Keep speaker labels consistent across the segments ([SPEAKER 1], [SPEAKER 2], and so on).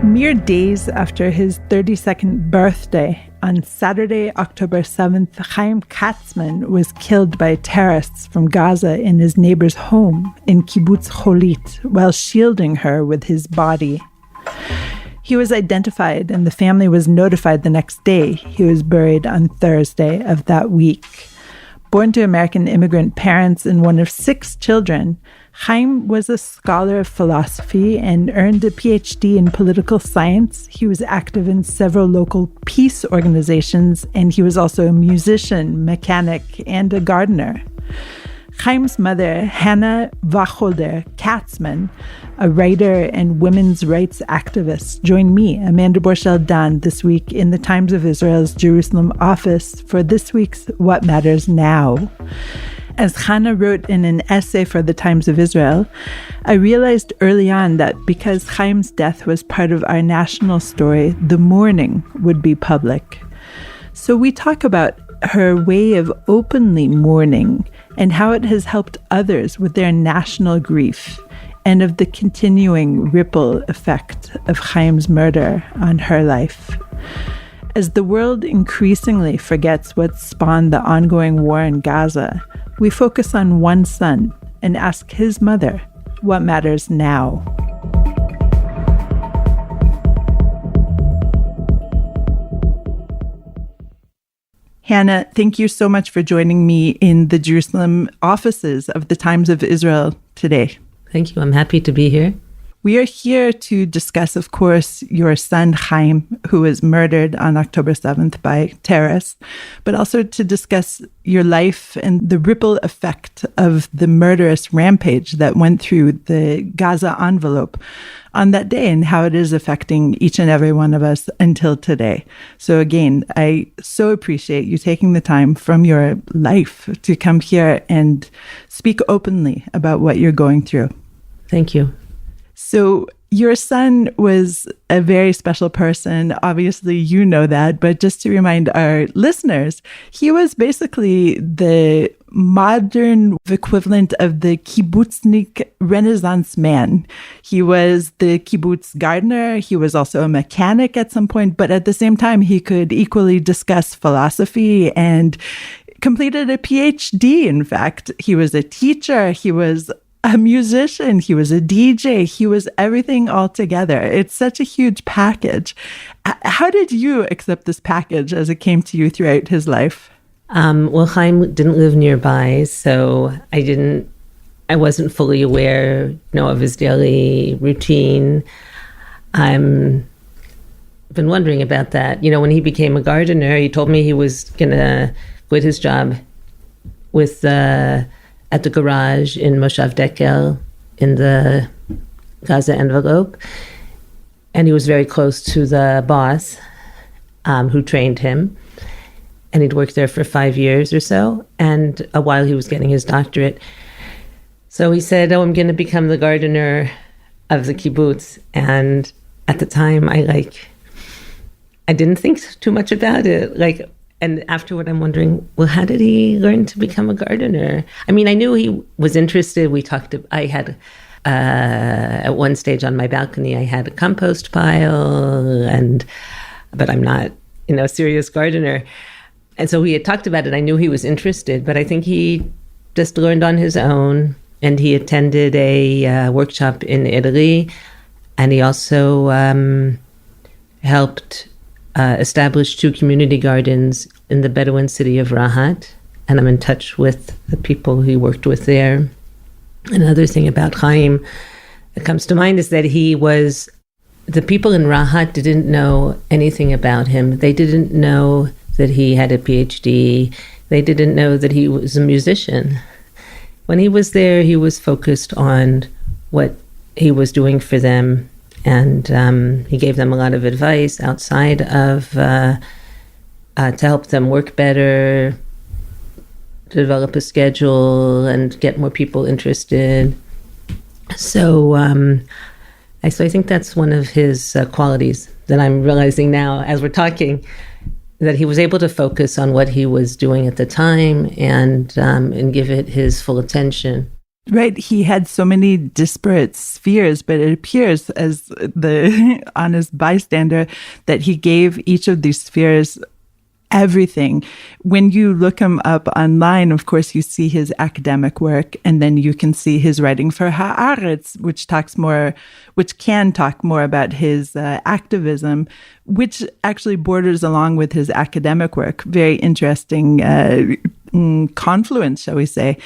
[SPEAKER 1] Mere days after his 32nd birthday, on Saturday, October 7th, Hayim Katsman was killed by terrorists from Gaza in his neighbor's home in Kibbutz Holit while shielding her with his body. He was identified and the family was notified the next day. He was buried on Thursday of that week. Born to American immigrant parents and one of 6 children, Hayim was a scholar of philosophy and earned a PhD in political science. He was active in several local peace organizations, and he was also a musician, mechanic, and a gardener. Hayim's mother, Hannah Wacholder Katsman, a writer and women's rights activist, joined me, Amanda Borschel-Dan, this week in the Times of Israel's Jerusalem office for this week's What Matters Now. As Hannah wrote in an essay for the Times of Israel, I realized early on that because Hayim's death was part of our national story, the mourning would be public. So we talk about her way of openly mourning and how it has helped others with their national grief, and of the continuing ripple effect of Hayim's murder on her life. As the world increasingly forgets what spawned the ongoing war in Gaza, we focus on one son and ask his mother what matters now. Hannah, thank you so much for joining me in the Jerusalem offices of the Times of Israel today.
[SPEAKER 2] Thank you. I'm happy to be here.
[SPEAKER 1] We are here to discuss, of course, your son, Hayim, who was murdered on October 7th by terrorists, but also to discuss your life and the ripple effect of the murderous rampage that went through the Gaza envelope on that day and how it is affecting each and every one of us until today. So again, I so appreciate you taking the time from your life to come here and speak openly about what you're going through.
[SPEAKER 2] Thank you.
[SPEAKER 1] So your son was a very special person. Obviously, you know that, but just to remind our listeners, he was basically the modern equivalent of the kibbutznik Renaissance man. He was the kibbutz gardener. He was also a mechanic at some point, but at the same time, he could equally discuss philosophy and completed a PhD. In fact, he was a teacher. He was a musician, he was a DJ, he was everything all together. It's such a huge package. How did you accept this package as it came to you throughout his life?
[SPEAKER 2] Well, Hayim didn't live nearby, so I wasn't fully aware, of his daily routine. I've been wondering about that. When he became a gardener, he told me he was going to quit his job at the garage in Moshav Dekel in the Gaza envelope. And he was very close to the boss who trained him. And he'd worked there for 5 years or so, and while he was getting his doctorate. So he said, I'm going to become the gardener of the kibbutz. And at the time, I didn't think too much about it. And afterward, I'm wondering, well, how did he learn to become a gardener? I mean, I knew he was interested. I had, at one stage on my balcony, I had a compost pile, but I'm not, a serious gardener. And so we had talked about it. I knew he was interested, but I think he just learned on his own. And he attended a workshop in Italy. And he also helped established 2 community gardens in the Bedouin city of Rahat, and I'm in touch with the people he worked with there. Another thing about Hayim that comes to mind is that the people in Rahat didn't know anything about him. They didn't know that he had a PhD. They didn't know that he was a musician. When he was there, he was focused on what he was doing for them. And he gave them a lot of advice outside of to help them work better, to develop a schedule, and get more people interested. So I think that's one of his qualities that I'm realizing now as we're talking, that he was able to focus on what he was doing at the time and give it his full attention.
[SPEAKER 1] Right. He had so many disparate spheres, but it appears as the honest bystander that he gave each of these spheres everything. When you look him up online, of course, you see his academic work, and then you can see his writing for Haaretz, which can talk more about his activism, which actually borders along with his academic work. Very interesting confluence, shall we say.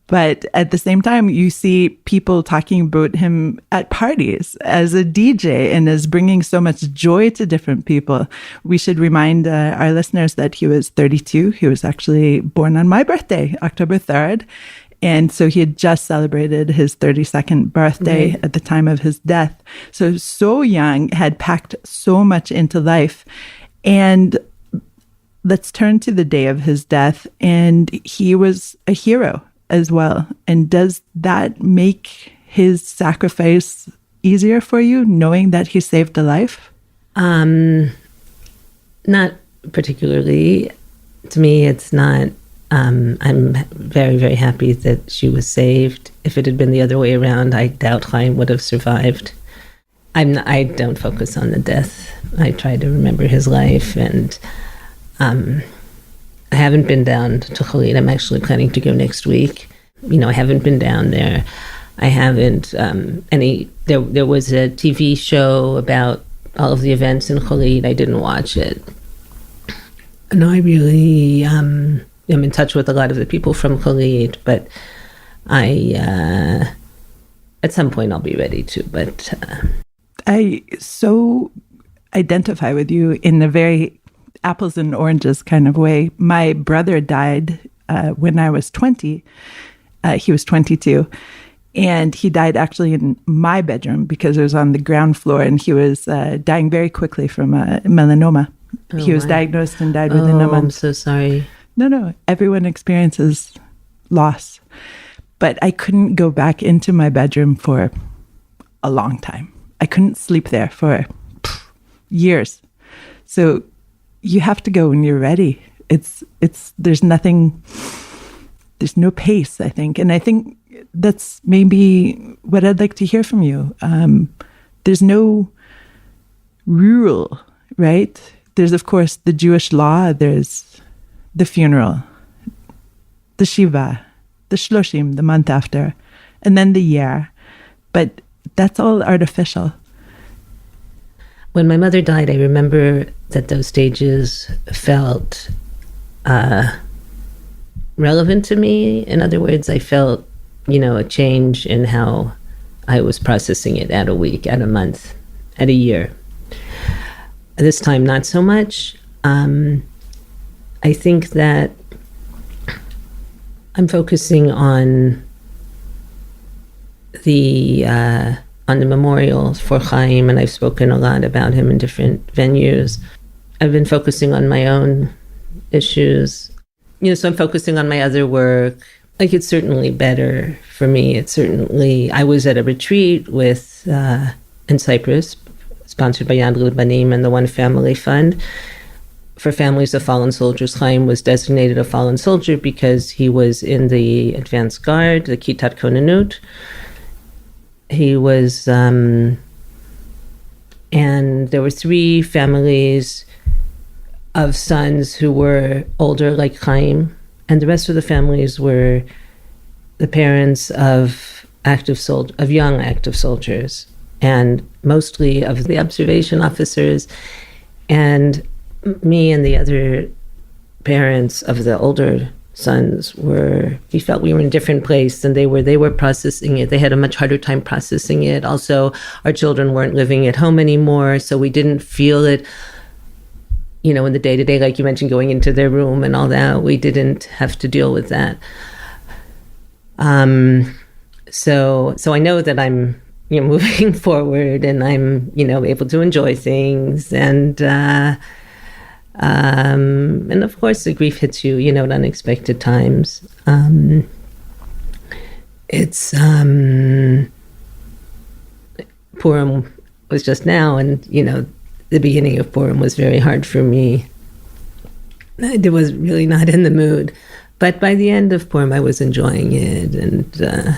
[SPEAKER 1] But at the same time, you see people talking about him at parties as a DJ and as bringing so much joy to different people. We should remind our listeners that he was 32. He was actually born on my birthday, October 3rd. And so he had just celebrated his 32nd birthday at the time of his death. So young, had packed so much into life. And let's turn to the day of his death. And he was a hero as well. And does that make his sacrifice easier for you, knowing that he saved a life?
[SPEAKER 2] Not particularly. To me, it's not. I'm very, very happy that she was saved. If it had been the other way around, I doubt Hayim would have survived. I don't focus on the death. I try to remember his life, and I haven't been down to Holit. I'm actually planning to go next week. I haven't been down there. I haven't there was a TV show about all of the events in Holit. I didn't watch it. No, I really am in touch with a lot of the people from Holit, but at some point I'll be ready to, but
[SPEAKER 1] I so identify with you in a very apples and oranges kind of way. My brother died when I was 20. He was 22. And he died actually in my bedroom because it was on the ground floor, and he was dying very quickly from melanoma. He was diagnosed and died within a month.
[SPEAKER 2] I'm so sorry.
[SPEAKER 1] No. Everyone experiences loss. But I couldn't go back into my bedroom for a long time. I couldn't sleep there for years. So you have to go when you're ready. There's no pace, I think. And I think that's maybe what I'd like to hear from you. There's no rule, right? There's, of course, the Jewish law. There's the funeral, the Shiva, the Shloshim, the month after, and then the year. But that's all artificial.
[SPEAKER 2] When my mother died, I remember that those stages felt relevant to me. In other words, I felt, a change in how I was processing it at a week, at a month, at a year. This time, not so much. I think that I'm focusing on the memorial for Hayim, and I've spoken a lot about him in different venues. I've been focusing on my own issues. So I'm focusing on my other work. It's certainly better for me. I was at a retreat in Cyprus, sponsored by Yad L'Banim and the One Family Fund, for families of fallen soldiers. Hayim was designated a fallen soldier because he was in the advanced guard, the Kitat Konanut. He was, and there were 3 families of sons who were older, like Hayim, and the rest of the families were the parents of young active soldiers, and mostly of the observation officers. And me and the other parents of the older sons we felt we were in a different place than they were. They were processing it. They had a much harder time processing it. Also, our children weren't living at home anymore, so we didn't feel it, in the day-to-day, like you mentioned, going into their room and all that. We didn't have to deal with that. So I know that I'm, moving forward, and I'm, able to enjoy things, and of course the grief hits you, at unexpected times. Purim was just now, and, the beginning of Purim was very hard for me. I was really not in the mood. But by the end of Purim, I was enjoying it. And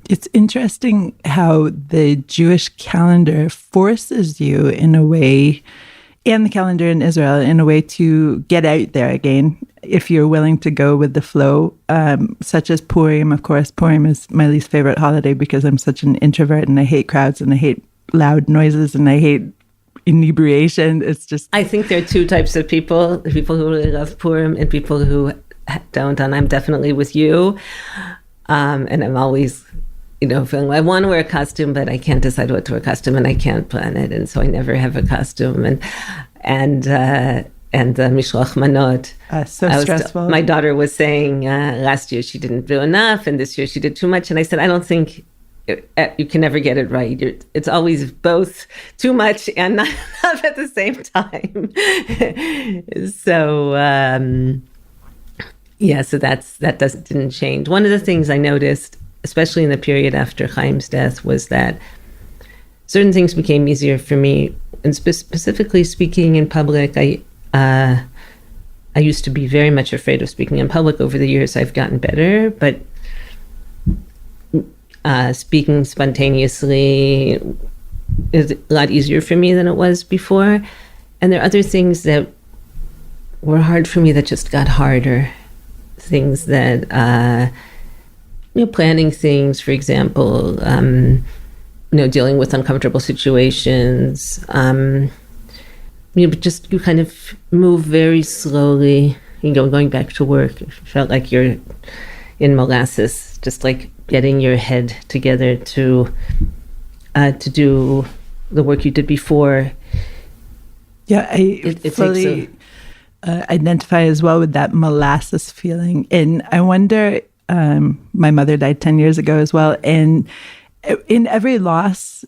[SPEAKER 1] it's interesting how the Jewish calendar forces you in a way, and the calendar in Israel in a way, to get out there again if you're willing to go with the flow, such as Purim. Of course, Purim is my least favorite holiday because I'm such an introvert and I hate crowds and I hate loud noises and I hate inebriation. It's just...
[SPEAKER 2] I think there are two types of people who really love Purim and people who don't, and I'm definitely with you. And I'm always, feeling I want to wear a costume, but I can't decide what to wear a costume and I can't plan it. And so I never have a costume. And Mishloach Manot.
[SPEAKER 1] So stressful.
[SPEAKER 2] My daughter was saying last year she didn't do enough and this year she did too much. And I said, I don't think you can never get it right. It's always both too much and not enough at the same time. So, so that didn't change. One of the things I noticed, especially in the period after Chaim's death, was that certain things became easier for me. And specifically speaking in public, I used to be very much afraid of speaking in public. Over the years, I've gotten better, but speaking spontaneously is a lot easier for me than it was before. And there are other things that were hard for me that just got harder. Things that, planning things, for example, dealing with uncomfortable situations. Just you kind of move very slowly, going back to work. It felt like you're in molasses, just like getting your head together to do the work you did before.
[SPEAKER 1] Yeah, I fully identify as well with that molasses feeling. And I wonder, my mother died 10 years ago as well. And in every loss,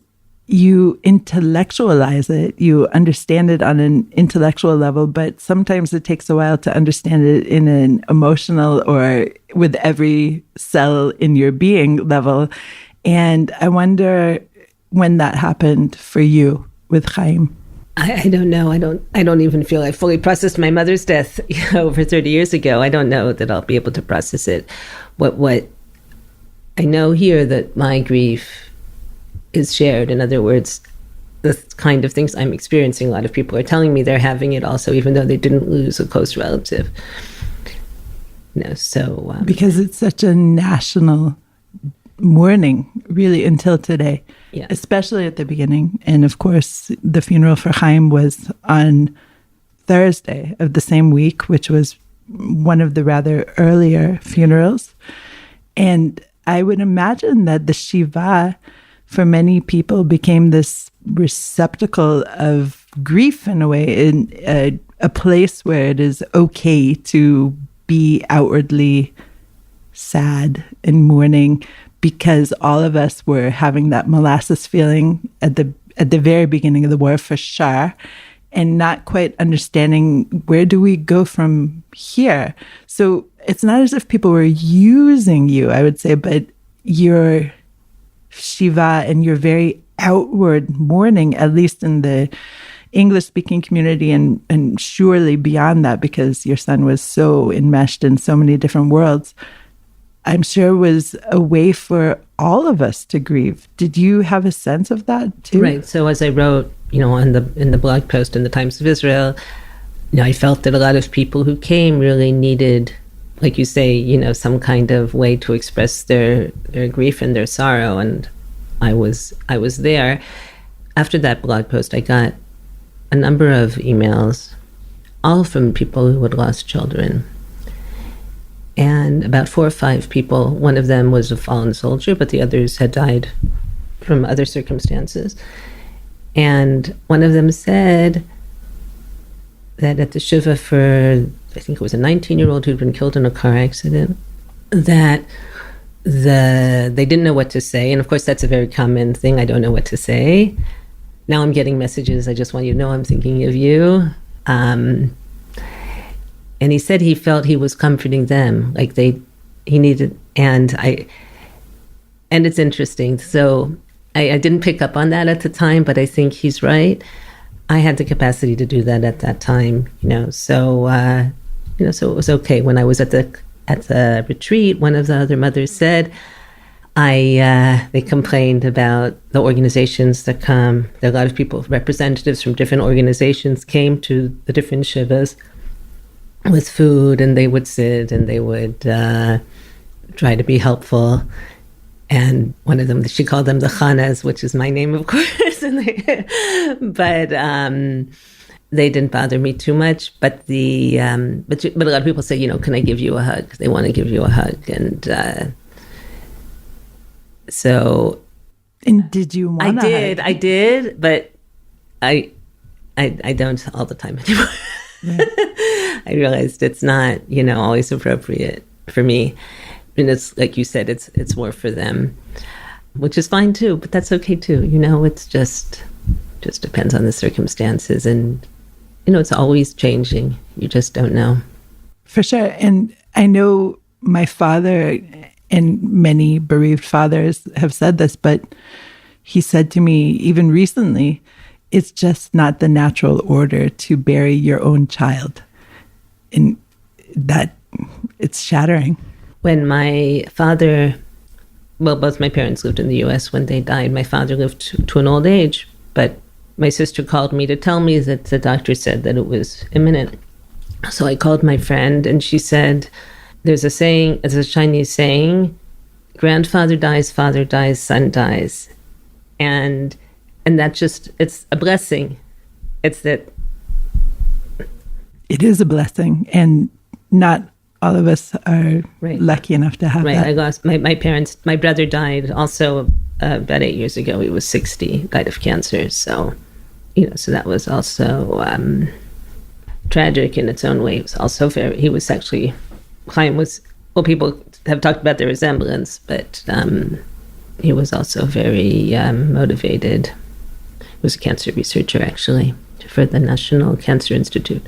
[SPEAKER 1] you intellectualize it, you understand it on an intellectual level, but sometimes it takes a while to understand it in an emotional or with every cell in your being level. And I wonder when that happened for you with Chaim.
[SPEAKER 2] I don't know. I don't even feel I fully processed my mother's death over 30 years ago. I don't know that I'll be able to process it. What I know here that my grief is shared. In other words, the kind of things I'm experiencing, a lot of people are telling me they're having it also, even though they didn't lose a close relative.
[SPEAKER 1] Because it's such a national mourning, really, until today, especially at the beginning. And of course, the funeral for Chaim was on Thursday of the same week, which was one of the rather earlier funerals. And I would imagine that the Shiva, for many people, became this receptacle of grief in a way, in a place where it is okay to be outwardly sad and mourning, because all of us were having that molasses feeling at the very beginning of the war, for sure, and not quite understanding where do we go from here. So it's not as if people were using you, I would say, but your Shiva and your very outward mourning, at least in the English-speaking community and surely beyond that, because your son was so enmeshed in so many different worlds, I'm sure was a way for all of us to grieve. Did you have a sense of that too?
[SPEAKER 2] Right. So as I wrote, in the blog post in the Times of Israel, I felt that a lot of people who came really needed, like you say, some kind of way to express their grief and their sorrow. And I was there. After that blog post, I got a number of emails, all from people who had lost children. And about 4 or 5 people, one of them was a fallen soldier, but the others had died from other circumstances. And one of them said that at the Shiva for, I think it was a 19-year-old who'd been killed in a car accident, that they didn't know what to say. And of course, that's a very common thing. I don't know what to say. Now I'm getting messages. I just want you to know I'm thinking of you. And he said he felt he was comforting them, like he needed, and it's interesting. So I didn't pick up on that at the time, but I think he's right. I had the capacity to do that at that time, So so it was okay. When I was at the retreat, one of the other mothers said, they complained about the organizations that come. There are a lot of people, representatives from different organizations came to the different shivas with food, and they would sit and they would try to be helpful. And one of them, she called them the Chanas, which is my name, of course. But they didn't bother me too much. But but a lot of people say, can I give you a hug? They want to give you a hug, and so.
[SPEAKER 1] And did you want?
[SPEAKER 2] I did, but I don't all the time anymore. Right. I realized it's not, always appropriate for me. And it's like you said, it's more for them, which is fine too, but that's okay too. It's just depends on the circumstances, and it's always changing. You just don't know.
[SPEAKER 1] For sure. And I know my father and many bereaved fathers have said this, but he said to me even recently, it's just not the natural order to bury your own child. And that it's shattering.
[SPEAKER 2] When my father, both my parents lived in the U.S. When they died, my father lived to an old age, but my sister called me to tell me that the doctor said that it was imminent. So I called my friend, and she said, there's a Chinese saying, grandfather dies, father dies, son dies. And that it's a blessing. It's that. It
[SPEAKER 1] is a blessing, and not all of us are lucky enough to have that.
[SPEAKER 2] I lost my parents. My brother died also about 8 years ago. He was 60, died of cancer. So, so that was also tragic in its own way. It was also Hayim was, people have talked about the resemblance, but he was also very motivated. He was a cancer researcher, actually, for the National Cancer Institute.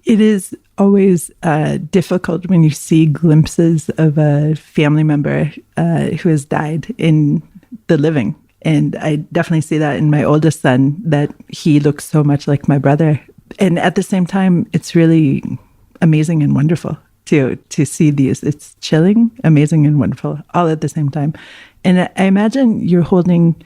[SPEAKER 1] It is always difficult when you see glimpses of a family member who has died in the living. And I definitely see that in my oldest son, that he looks so much like my brother. And at the same time, it's really amazing and wonderful to see these. It's chilling, amazing, and wonderful, all at the same time. And I imagine you're holding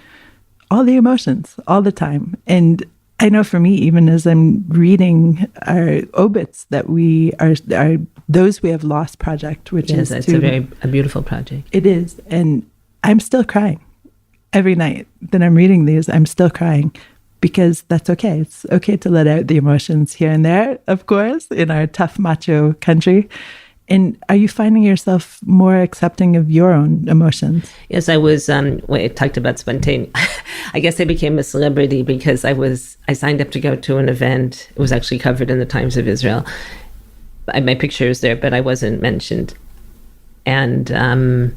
[SPEAKER 1] all the emotions all the time. And I know for me, even as I'm reading our obits, that we are those we have lost project, which is
[SPEAKER 2] it's a beautiful project.
[SPEAKER 1] It is, and I'm still crying every night that I'm reading these. I'm still crying because that's okay. It's okay to let out the emotions here and there, of course, in our tough macho country. And are you finding yourself more accepting of your own emotions?
[SPEAKER 2] Yes, I was. I talked about spontaneous. I guess I became a celebrity because I signed up to go to an event. It was actually covered in the Times of Israel. My picture is there, but I wasn't mentioned. And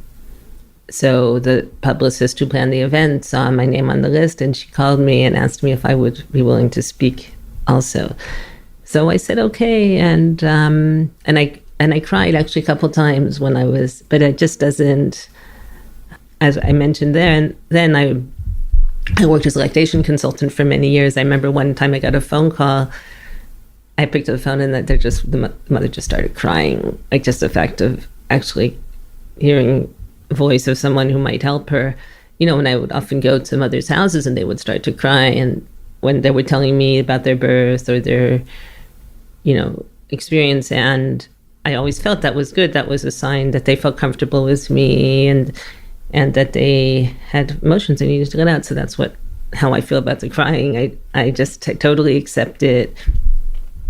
[SPEAKER 2] so the publicist who planned the event saw my name on the list, and she called me and asked me if I would be willing to speak also. So I said okay, and I cried actually a couple times but it just doesn't, as I mentioned there. And then I worked as a lactation consultant for many years. I remember one time I got a phone call. I picked up the phone, and the mother just started crying, like just the fact of actually hearing the voice of someone who might help her. And I would often go to mothers' houses, and they would start to cry, and when they were telling me about their birth or their, experience, and I always felt that was good. That was a sign that they felt comfortable with me, and that they had emotions they needed to let out. So that's how I feel about the crying. I just totally accept it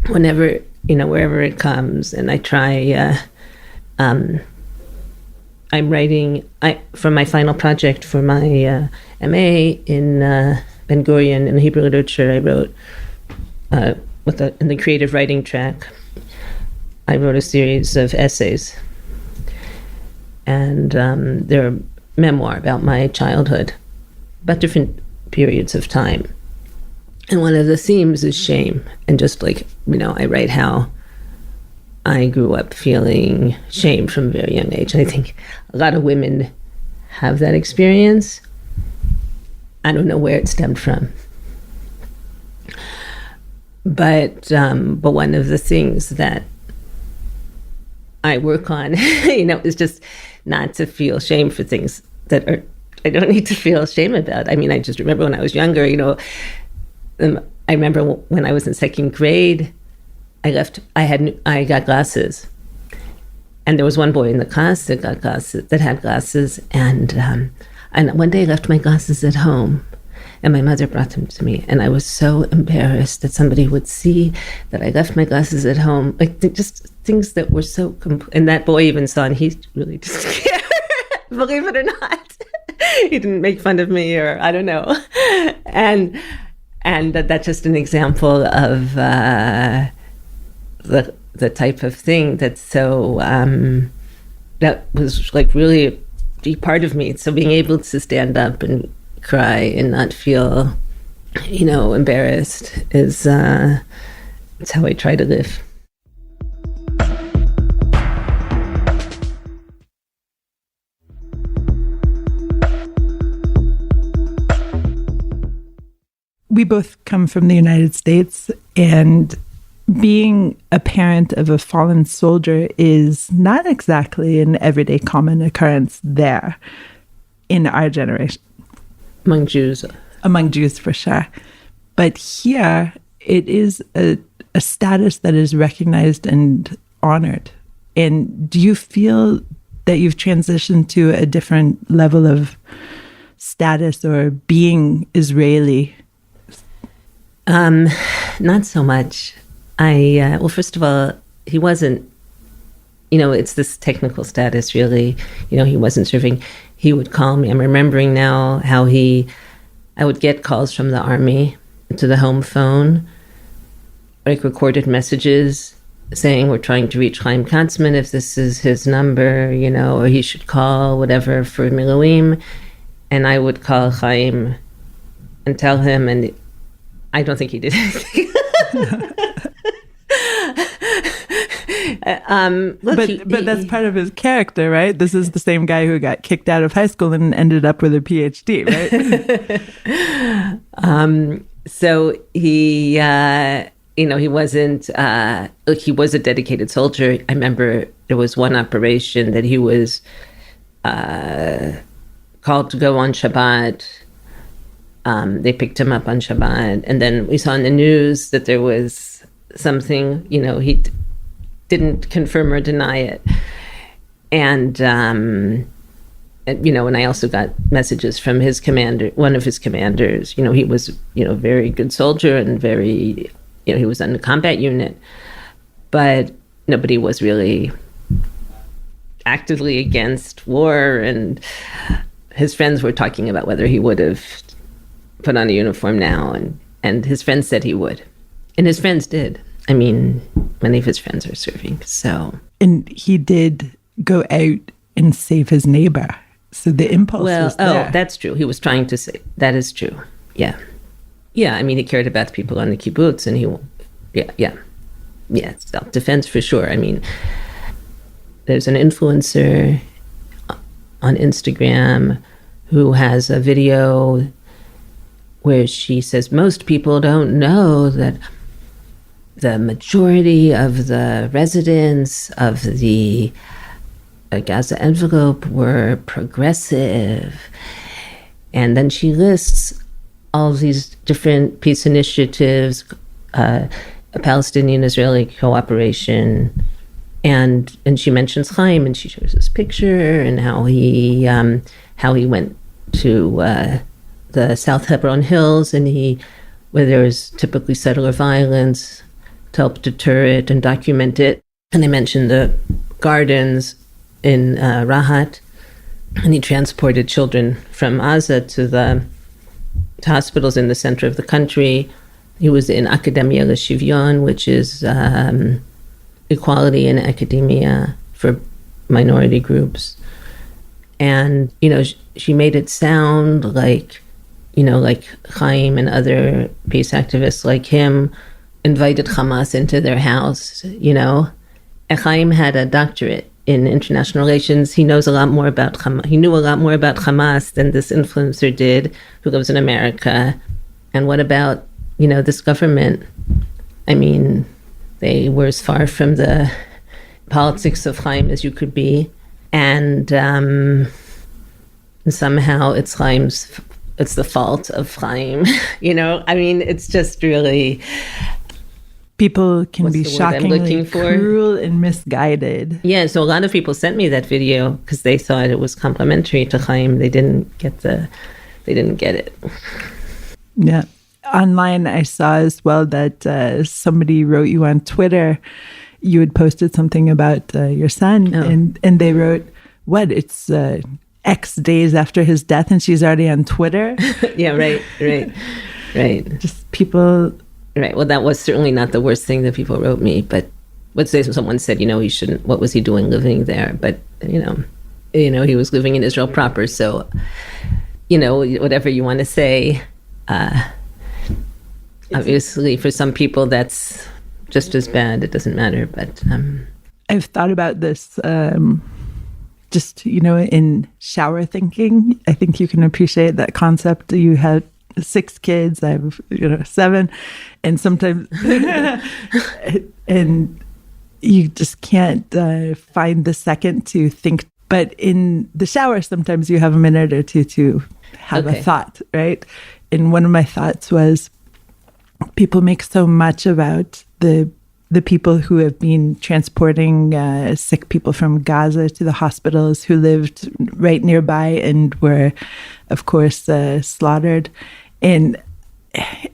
[SPEAKER 2] whenever, wherever it comes. And I try, I'm writing for my final project for my MA in Ben Gurion in Hebrew literature. I wrote in the creative writing track. I wrote a series of essays, and they're a memoir about my childhood, about different periods of time. And one of the themes is shame, and just I write how I grew up feeling shame from a very young age. And I think a lot of women have that experience. I don't know where it stemmed from. But one of the things that I work on, is just not to feel shame for things that I don't need to feel shame about. I mean, I just remember when I was younger, I remember when I was in second grade, I got glasses. And there was one boy in the class that had glasses. And one day I left my glasses at home. And my mother brought them to me. And I was so embarrassed that somebody would see that I left my glasses at home. Like, just things that were so... and that boy even saw, and he really didn't care, believe it or not. He didn't make fun of me, or I don't know. And that's just an example of the type of thing that's so... that was like really a deep part of me. So being able to stand up and cry and not feel, embarrassed is it's how I try to live.
[SPEAKER 1] We both come from the United States, and being a parent of a fallen soldier is not exactly an everyday common occurrence there in our generation.
[SPEAKER 2] Among Jews,
[SPEAKER 1] for sure. But here, it is a status that is recognized and honored. And do you feel that you've transitioned to a different level of status or being Israeli?
[SPEAKER 2] Not so much. Well, first of all, he wasn't, it's this technical status, really. He wasn't serving. He would call me. I'm remembering now how I would get calls from the army to the home phone, like recorded messages saying, we're trying to reach Hayim Katsman, if this is his number, or he should call, whatever, for Miluim. And I would call Hayim and tell him, and I don't think he did anything.
[SPEAKER 1] But that's part of his character, right? This is the same guy who got kicked out of high school and ended up with a PhD,
[SPEAKER 2] right? So he, he wasn't. He was a dedicated soldier. I remember there was one operation that he was called to go on Shabbat. They picked him up on Shabbat, and then we saw in the news that there was something. He didn't confirm or deny it, and and I also got messages from his commander, one of his commanders. He was very good soldier and very he was on the combat unit, but nobody was really actively against war, and his friends were talking about whether he would have put on a uniform now, and his friends said he would, and his friends did. I mean, many of his friends are serving, so. And
[SPEAKER 1] he did go out and save his neighbor, so the impulse was there.
[SPEAKER 2] Oh, that's true. He was trying to save. That is true. Yeah. I mean, he cared about the people on the kibbutz, and self-defense for sure. I mean, there's an influencer on Instagram who has a video where she says most people don't know that the majority of the residents of the Gaza envelope were progressive. And then she lists all of these different peace initiatives, a Palestinian-Israeli cooperation, and she mentions Hayim, and she shows this picture and how he went to the South Hebron Hills, and where there was typically settler violence, to help deter it and document it. And they mentioned the gardens in Rahat, and he transported children from Gaza to hospitals in the center of the country. He was in Academia L'Shivyon, which is equality in academia for minority groups. And, she made it sound like, like Hayim and other peace activists like him invited Hamas into their house, And Hayim had a doctorate in international relations. He knows a lot more about Hamas. He knew a lot more about Hamas than this influencer did, who lives in America. And what about, this government I mean, they were as far from the politics of Hayim as you could be. And somehow it's the fault of Hayim. I mean, it's just really...
[SPEAKER 1] People can be shockingly cruel and misguided.
[SPEAKER 2] Yeah, so a lot of people sent me that video because they thought it was complimentary to Hayim. They didn't get it.
[SPEAKER 1] Yeah. Online, I saw as well that somebody wrote you on Twitter. You had posted something about your son, and they wrote, "What? It's X days after his death, and she's already on Twitter."
[SPEAKER 2] Yeah, right.
[SPEAKER 1] Just people.
[SPEAKER 2] Right. Well, that was certainly not the worst thing that people wrote me, but let's say someone said, he shouldn't. What was he doing living there? But he was living in Israel proper. So, whatever you want to say. Obviously, for some people, that's just as bad. It doesn't matter. But
[SPEAKER 1] I've thought about this just, in shower thinking. I think you can appreciate that concept. You had 6 kids. I have, 7. And sometimes, and you just can't find the second to think. But in the shower, sometimes you have a minute or two to have a thought, right? And one of my thoughts was, people make so much about the people who have been transporting sick people from Gaza to the hospitals, who lived right nearby and were, of course, slaughtered. And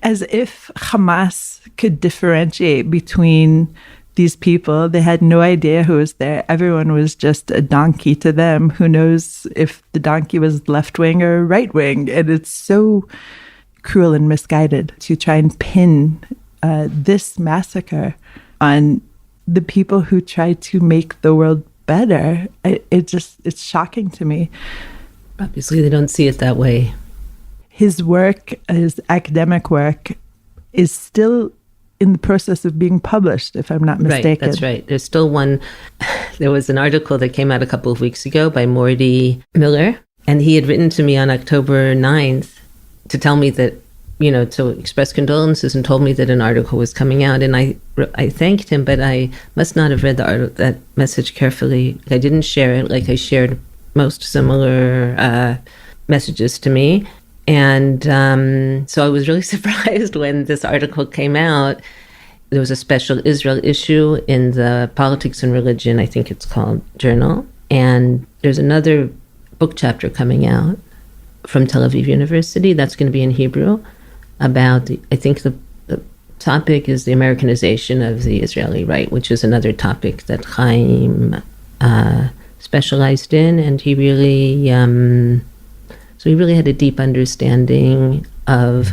[SPEAKER 1] as if Hamas could differentiate between these people. They had no idea who was there. Everyone was just a donkey to them. Who knows if the donkey was left wing or right wing? And it's so cruel and misguided to try and pin this massacre on the people who try to make the world better. It's shocking to me.
[SPEAKER 2] Obviously, they don't see it that way.
[SPEAKER 1] His work, his academic work, is still in the process of being published, if I'm not mistaken.
[SPEAKER 2] Right, that's right. There's still one. There was an article that came out a couple of weeks ago by Morty Miller, and he had written to me on October 9th to tell me that, to express condolences, and told me that an article was coming out. And I thanked him, but I must not have read that message carefully. I didn't share it like I shared most similar messages to me. And so I was really surprised when this article came out. There was a special Israel issue in the Politics and Religion, I think it's called, journal. And there's another book chapter coming out from Tel Aviv University that's going to be in Hebrew about, I think the topic is the Americanization of the Israeli right, which is another topic that Hayim specialized in. And he really... So he really had a deep understanding of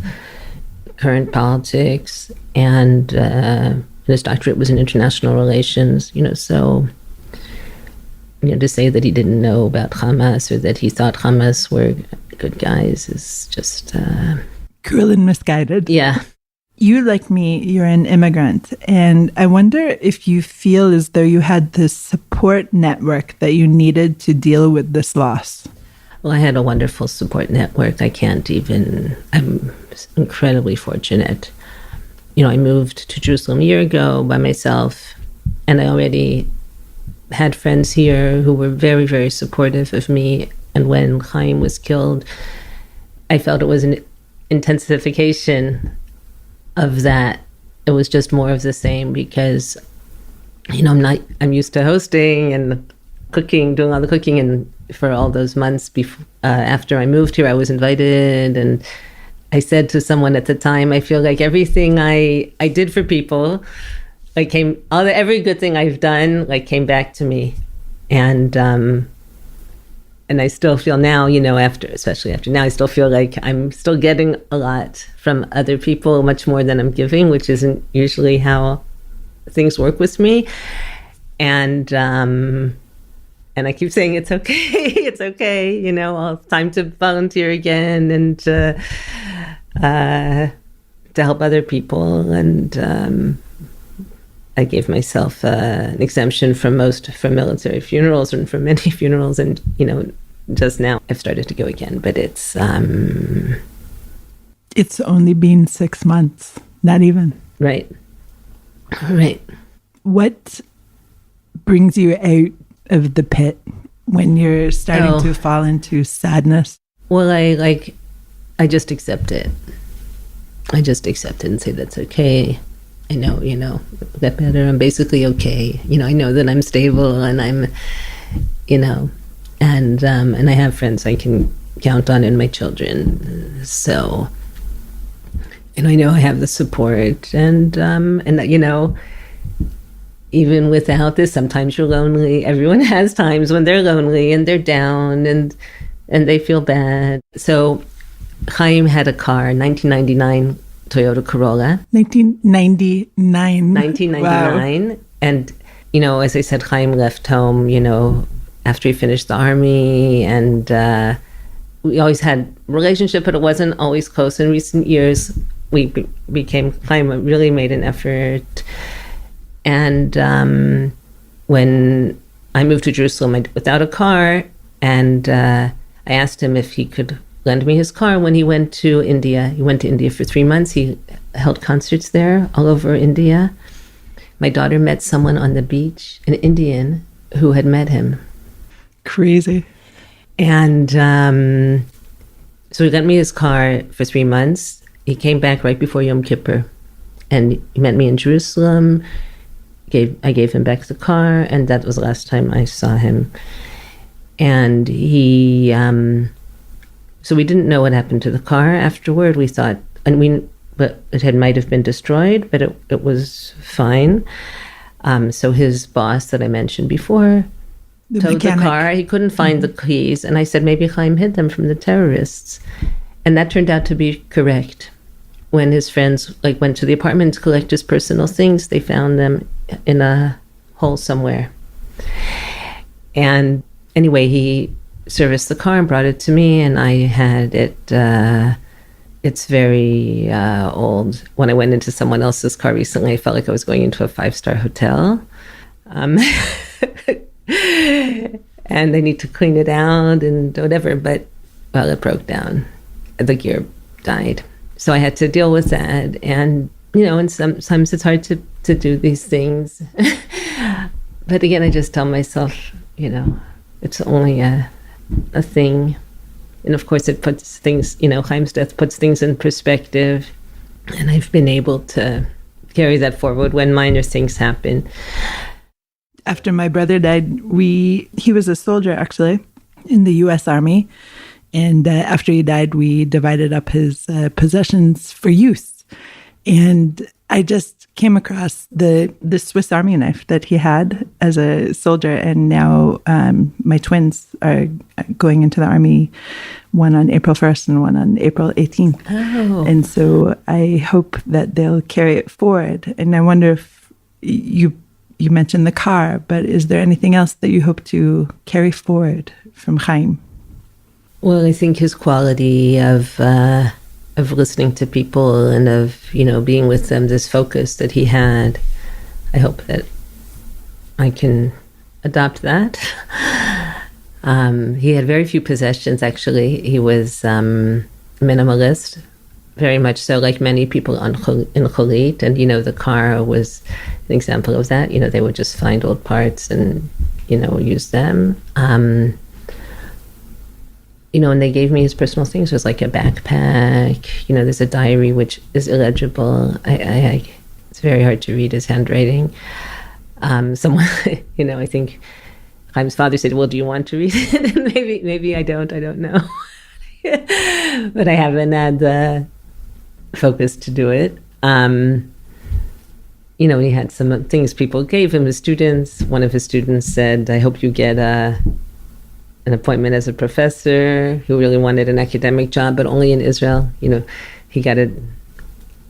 [SPEAKER 2] current politics, and his doctorate was in international relations, so, to say that he didn't know about Hamas or that he thought Hamas were good guys is just...
[SPEAKER 1] cruel and misguided.
[SPEAKER 2] Yeah.
[SPEAKER 1] You, like me, you're an immigrant, and I wonder if you feel as though you had this support network that you needed to deal with this loss.
[SPEAKER 2] Well, I had a wonderful support network. I'm incredibly fortunate. I moved to Jerusalem a year ago by myself, and I already had friends here who were very, very supportive of me. And when Hayim was killed, I felt it was an intensification of that. It was just more of the same because, I'm used to hosting and cooking, doing all the cooking, and for all those months before, after I moved here, I was invited, and I said to someone at the time, I feel like everything I did for people, every good thing I've done, came back to me, and I still feel now, especially after now, I still feel like I'm still getting a lot from other people, much more than I'm giving, which isn't usually how things work with me, and I keep saying, it's okay, it's okay, it's time to volunteer again and to help other people. And I gave myself an exemption from military funerals and from many funerals. And, just now I've started to go again, but it's
[SPEAKER 1] only been 6 months, not even.
[SPEAKER 2] Right. Right.
[SPEAKER 1] What brings you out of the pit when you're starting to fall into sadness?
[SPEAKER 2] Well, I just accept it. I just accept it and say that's okay. I know, get better. I'm basically okay. I know that I'm stable and I'm, and I have friends I can count on and my children. So, and I know I have the support and even without this, sometimes you're lonely. Everyone has times when they're lonely and they're down and they feel bad. So Hayim had a car, 1999 Toyota Corolla.
[SPEAKER 1] 1999.
[SPEAKER 2] 1999. Wow. And, as I said, Hayim left home, after he finished the army. And we always had a relationship, but it wasn't always close. In recent years, we became, Hayim really made an effort. And when I moved to Jerusalem without a car, and I asked him if he could lend me his car when he went to India. He went to India for 3 months. He held concerts there all over India. My daughter met someone on the beach, an Indian, who had met him.
[SPEAKER 1] Crazy.
[SPEAKER 2] And so he lent me his car for 3 months. He came back right before Yom Kippur. And he met me in Jerusalem. I gave him back the car, and that was the last time I saw him. And he... So we didn't know what happened to the car afterward. We thought, but it might have been destroyed, but it was fine. So his boss that I mentioned before towed the car. He couldn't find the keys, and I said maybe Hayim hid them from the terrorists, and that turned out to be correct. When his friends went to the apartment to collect his personal things, they found them in a hole somewhere. And anyway, he serviced the car and brought it to me, and I had it. It's very old. When I went into someone else's car recently, I felt like I was going into a 5-star hotel. And they need to clean it out and whatever, but it broke down. The gear died. So I had to deal with that. And, and sometimes it's hard to do these things. But again, I just tell myself, it's only a thing. And of course it puts things, Hayim's death puts things in perspective, and I've been able to carry that forward when minor things happen.
[SPEAKER 1] After my brother died, he was a soldier actually in the U.S. Army, and after he died, we divided up his possessions for use. And I just came across the Swiss Army knife that he had as a soldier, and now my twins are going into the army, one on April 1st and one on April 18th.
[SPEAKER 2] Oh.
[SPEAKER 1] And so I hope that they'll carry it forward. And I wonder if you mentioned the car, but is there anything else that you hope to carry forward from Hayim?
[SPEAKER 2] Well, I think his quality of listening to people and of, being with them, this focus that he had, I hope that I can adopt that. He had very few possessions, actually. He was minimalist, very much so, like many people in Holit. And, the car was an example of that. They would just find old parts and, use them. And they gave me his personal things. It was like a backpack. There's a diary which is illegible. It's very hard to read his handwriting. Someone, I think Hayim's father said, "Well, do you want to read it?" And maybe I don't. I don't know. But I haven't had the focus to do it. He had some things people gave him, his students. One of his students said, "I hope you get an appointment as a professor," who really wanted an academic job, but only in Israel. He got a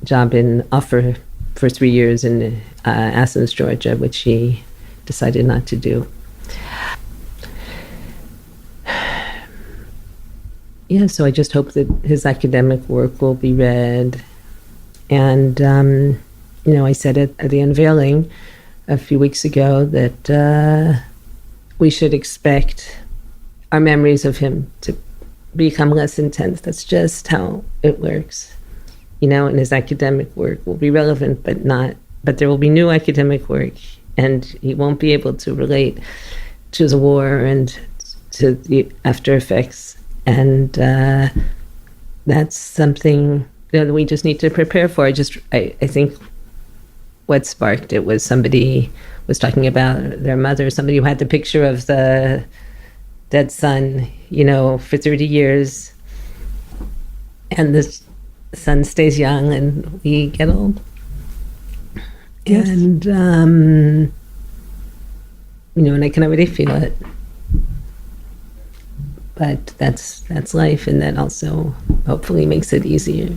[SPEAKER 2] job offer for 3 years in Athens, Georgia, which he decided not to do. Yeah, so I just hope that his academic work will be read. And, I said at the unveiling a few weeks ago that we should expect our memories of him to become less intense. That's just how it works. And his academic work will be relevant, but not but there will be new academic work, and he won't be able to relate to the war and to the after effects. And that's something that we just need to prepare for. I think what sparked it was somebody was talking about their mother, somebody who had the picture of the dead son, for 30 years. And the son stays young and we get old. Yes. And, and I can already feel it. But that's life, and that also hopefully makes it easier.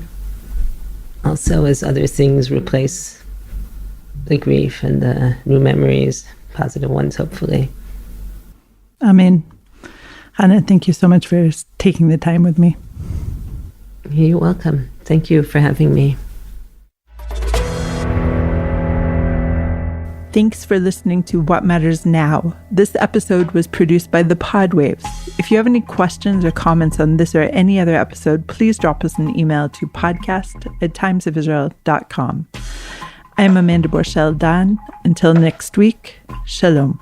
[SPEAKER 2] Also, as other things replace the grief and the new memories, positive ones, hopefully.
[SPEAKER 1] Amen. Hannah, thank you so much for taking the time with me.
[SPEAKER 2] You're welcome. Thank you for having me.
[SPEAKER 1] Thanks for listening to What Matters Now. This episode was produced by The Podwaves. If you have any questions or comments on this or any other episode, please drop us an email to podcast@timesofisrael.com. I'm Amanda Borschel-Dan. Until next week, Shalom.